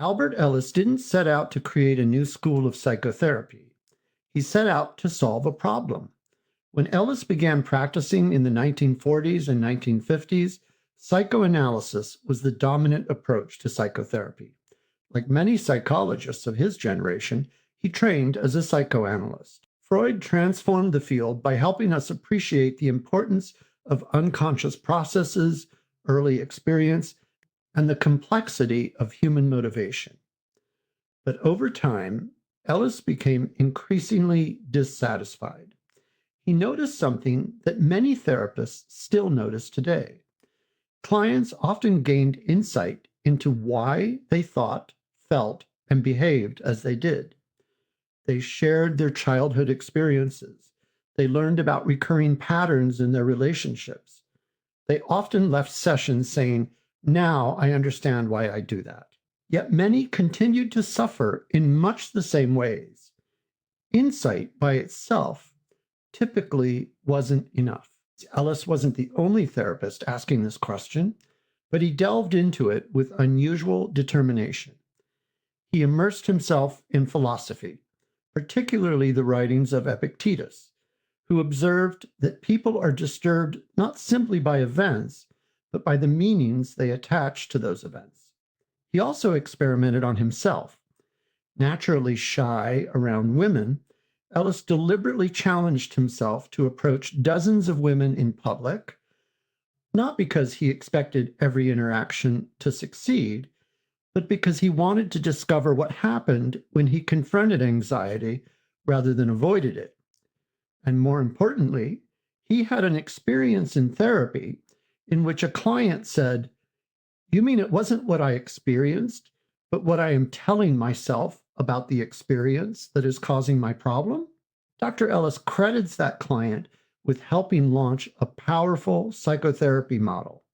Albert Ellis didn't set out to create a new school of psychotherapy. He set out to solve a problem. When Ellis began practicing in the 1940s and 1950s, psychoanalysis was the dominant approach to psychotherapy. Like many psychologists of his generation, he trained as a psychoanalyst. Freud transformed the field by helping us appreciate the importance of unconscious processes, early experience, and the complexity of human motivation. But over time, Ellis became increasingly dissatisfied. He noticed something that many therapists still notice today. Clients often gained insight into why they thought, felt, and behaved as they did. They shared their childhood experiences. They learned about recurring patterns in their relationships. They often left sessions saying, "Now I understand why I do that." Yet many continued to suffer in much the same ways. Insight by itself typically wasn't enough. Ellis wasn't the only therapist asking this question, but he delved into it with unusual determination. He immersed himself in philosophy, particularly the writings of Epictetus, who observed that people are disturbed not simply by events, but by the meanings they attach to those events. He also experimented on himself. Naturally shy around women, Ellis deliberately challenged himself to approach dozens of women in public, not because he expected every interaction to succeed, but because he wanted to discover what happened when he confronted anxiety rather than avoided it. And more importantly, he had an experience in therapy in which a client said, "You mean it wasn't what I experienced, but what I am telling myself about the experience that is causing my problem?" Dr. Ellis credits that client with helping launch a powerful psychotherapy model.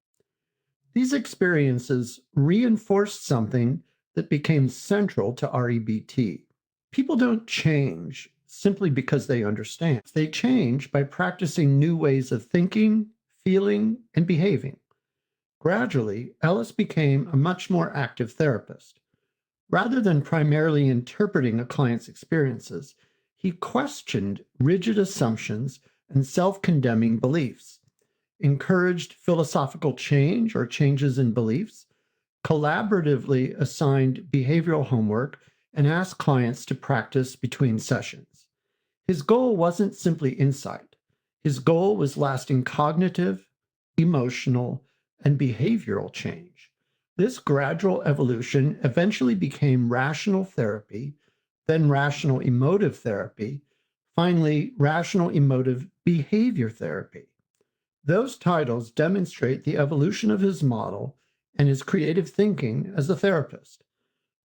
These experiences reinforced something that became central to REBT. People don't change simply because they understand. They change by practicing new ways of thinking, feeling, and behaving. Gradually, Ellis became a much more active therapist. Rather than primarily interpreting a client's experiences, he questioned rigid assumptions and self-condemning beliefs, encouraged philosophical change or changes in beliefs, collaboratively assigned behavioral homework, and asked clients to practice between sessions. His goal wasn't simply insight. His goal was lasting cognitive, emotional, and behavioral change. This gradual evolution eventually became rational therapy, then rational emotive therapy, finally, rational emotive behavior therapy. Those titles demonstrate the evolution of his model and his creative thinking as a therapist.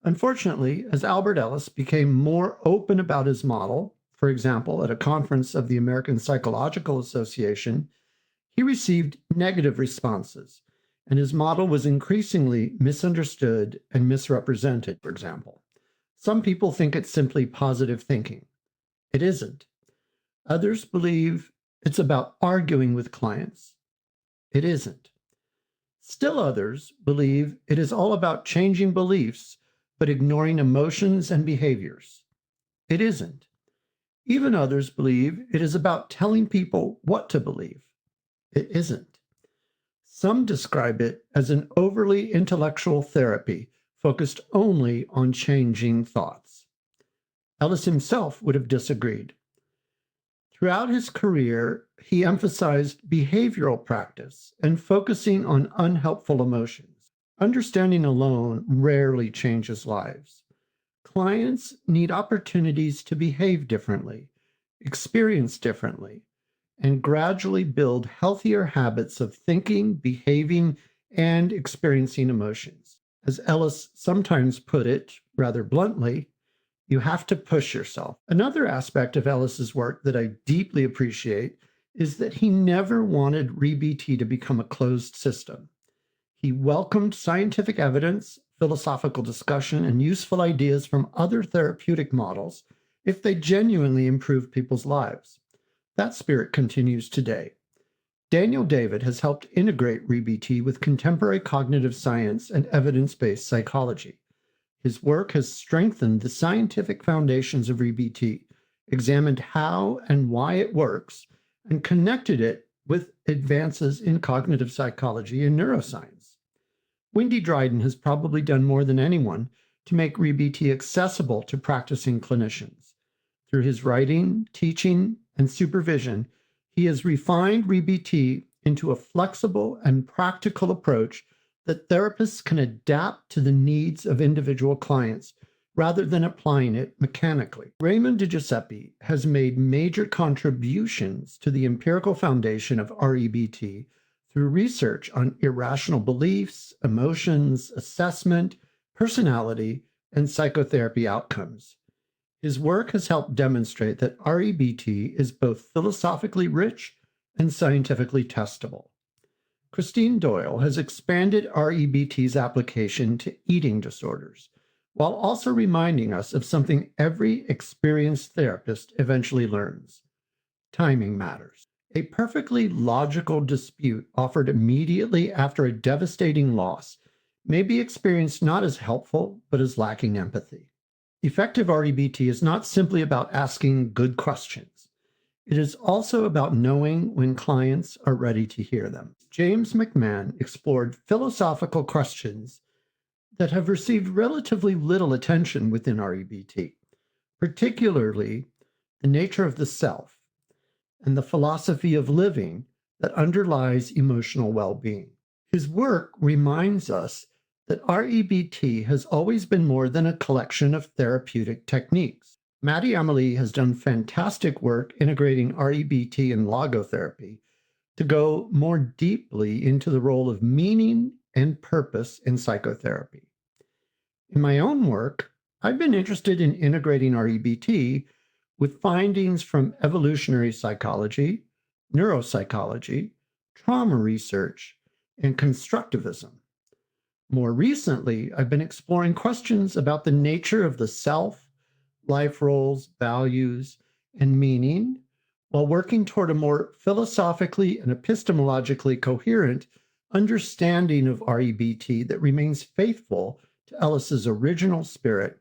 Unfortunately, as Albert Ellis became more open about his model, for example, at a conference of the American Psychological Association, he received negative responses, and his model was increasingly misunderstood and misrepresented, for example. Some people think it's simply positive thinking. It isn't. Others believe it's about arguing with clients. It isn't. Still others believe it is all about changing beliefs, but ignoring emotions and behaviors. It isn't. Even others believe it is about telling people what to believe. It isn't. Some describe it as an overly intellectual therapy focused only on changing thoughts. Ellis himself would have disagreed. Throughout his career, he emphasized behavioral practice and focusing on unhelpful emotions. Understanding alone rarely changes lives. Clients need opportunities to behave differently, experience differently, and gradually build healthier habits of thinking, behaving, and experiencing emotions. As Ellis sometimes put it, rather bluntly, you have to push yourself. Another aspect of Ellis's work that I deeply appreciate is that he never wanted REBT to become a closed system. He welcomed scientific evidence, philosophical discussion, and useful ideas from other therapeutic models if they genuinely improve people's lives. That spirit continues today. Daniel David has helped integrate REBT with contemporary cognitive science and evidence-based psychology. His work has strengthened the scientific foundations of REBT, examined how and why it works, and connected it with advances in cognitive psychology and neuroscience. Wendy Dryden has probably done more than anyone to make REBT accessible to practicing clinicians. Through his writing, teaching, and supervision, he has refined REBT into a flexible and practical approach that therapists can adapt to the needs of individual clients rather than applying it mechanically. Raymond DiGiuseppe has made major contributions to the empirical foundation of REBT through research on irrational beliefs, emotions, assessment, personality, and psychotherapy outcomes. His work has helped demonstrate that REBT is both philosophically rich and scientifically testable. Kristene Doyle has expanded REBT's application to eating disorders, while also reminding us of something every experienced therapist eventually learns: timing matters. A perfectly logical dispute offered immediately after a devastating loss may be experienced not as helpful, but as lacking empathy. Effective REBT is not simply about asking good questions. It is also about knowing when clients are ready to hear them. James McMahon explored philosophical questions that have received relatively little attention within REBT, particularly the nature of the self and the philosophy of living that underlies emotional well-being. His work reminds us that REBT has always been more than a collection of therapeutic techniques. Maddie Amelie has done fantastic work integrating REBT and logotherapy to go more deeply into the role of meaning and purpose in psychotherapy. In my own work, I've been interested in integrating REBT with findings from evolutionary psychology, neuropsychology, trauma research, and constructivism. More recently, I've been exploring questions about the nature of the self, life roles, values, and meaning, while working toward a more philosophically and epistemologically coherent understanding of REBT that remains faithful to Ellis's original spirit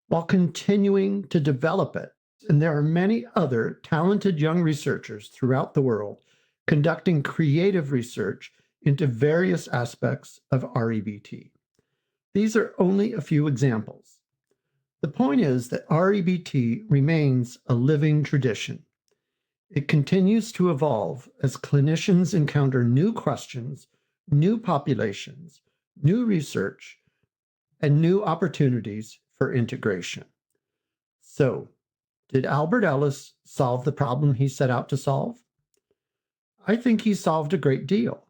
while continuing to develop it. And there are many other talented young researchers throughout the world conducting creative research into various aspects of REBT. These are only a few examples. The point is that REBT remains a living tradition. It continues to evolve as clinicians encounter new questions, new populations, new research, and new opportunities for integration. So, did Albert Ellis solve the problem he set out to solve? I think he solved a great deal.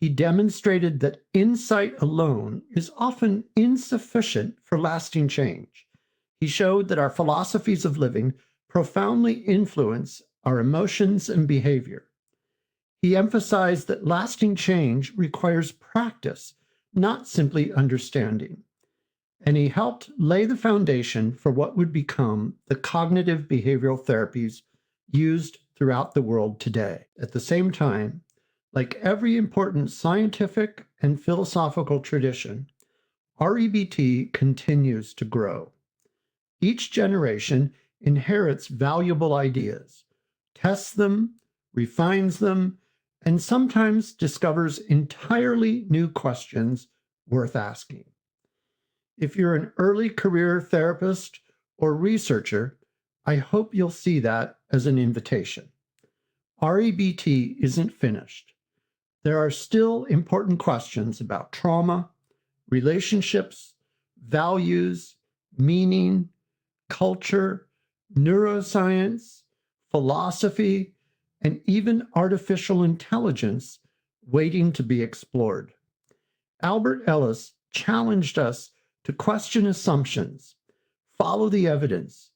He demonstrated that insight alone is often insufficient for lasting change. He showed that our philosophies of living profoundly influence our emotions and behavior. He emphasized that lasting change requires practice, not simply understanding. And he helped lay the foundation for what would become the cognitive behavioral therapies used throughout the world today. At the same time, like every important scientific and philosophical tradition, REBT continues to grow. Each generation inherits valuable ideas, tests them, refines them, and sometimes discovers entirely new questions worth asking. If you're an early career therapist or researcher, I hope you'll see that as an invitation. REBT isn't finished. There are still important questions about trauma, relationships, values, meaning, culture, neuroscience, philosophy, and even artificial intelligence waiting to be explored. Albert Ellis challenged us to question assumptions, follow the evidence,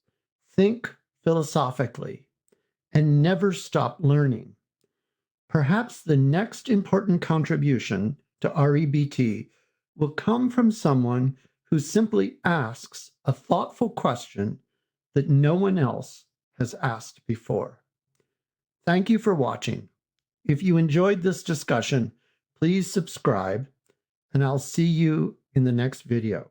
think philosophically, and never stop learning. Perhaps the next important contribution to REBT will come from someone who simply asks a thoughtful question that no one else has asked before. Thank you for watching. If you enjoyed this discussion, please subscribe, and I'll see you in the next video.